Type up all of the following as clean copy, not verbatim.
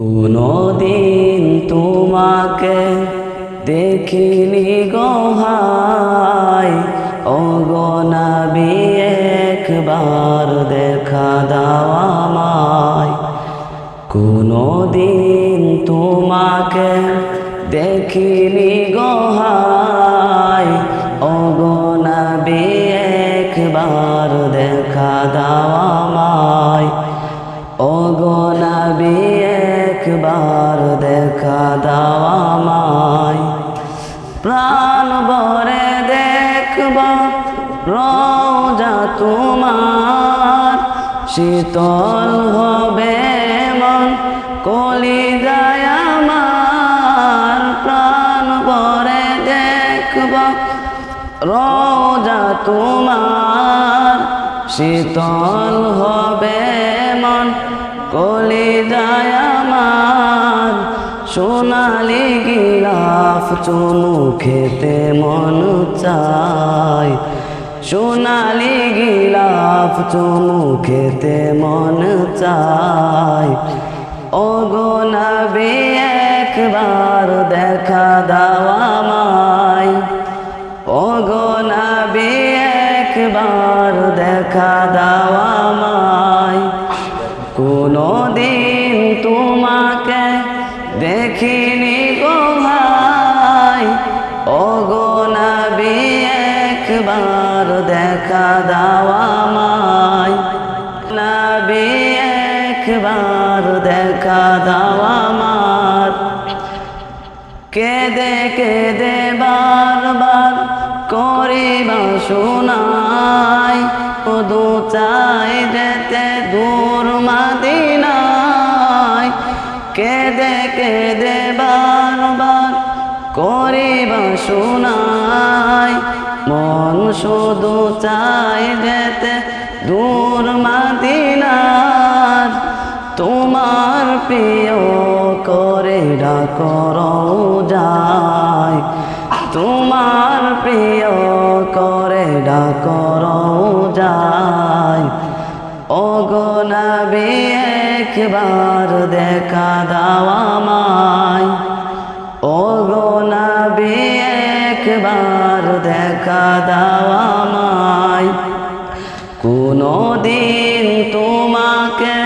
কোনদিন তোমাকে দেখিনি গো হায়, ওগো নবী একবার দেখা দাও আমায়। কোনদিন তোমাকে দেখিনি গো হায়, ওগো নবী একবার দেখা দাও আমায়। ওগো নবী একবার দেখা দাও আমায়। প্রাণ ভরে দেখব রওজা তোমার, শীতল হবে মন কলিজায় আমার। প্রাণ ভরে দেখব রওজা তোমার, শীতল হবে মন কলিজায় আমার। সোনালি গিলাফ চুমু খেতে মন চায়, সোনালি গিলাফ চুমু খেতে মন চায়। ওগো নবী একবার দেখা দাও আমায়। ওগো নবী একবার দেখা দাও আমায়। কোনদিন তোমাকে দেখিনি গো ভাই, ওগো নবী একবার দেখা দাও আমায়। নবী একবার দেখা দাও আমার। কেঁদে কেঁদে বারবার করিবা শোনাই, শুধু চাই যেতে দূর মদিনায়। কেঁদে কেঁদে বারবার করিবা শোনাই, মন শুধু চাই যেতে দূর মদিনার। তোমার প্রিয় করে ডাকো রওজায়, তোমার প্রিয় করে ডাকো রওজায়। ওগো নবী একবার দেখা দাও আমায়। ওগো নবী একবার দেখা দাও আমায়। কোনদিন তোমাকে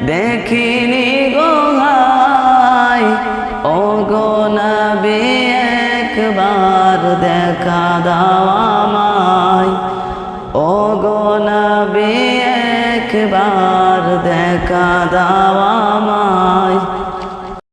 দেখিনি গো ভাই, ওগো নবী একবার দেখা দাও আমায়। ওগো নবী একবার দেখা দাও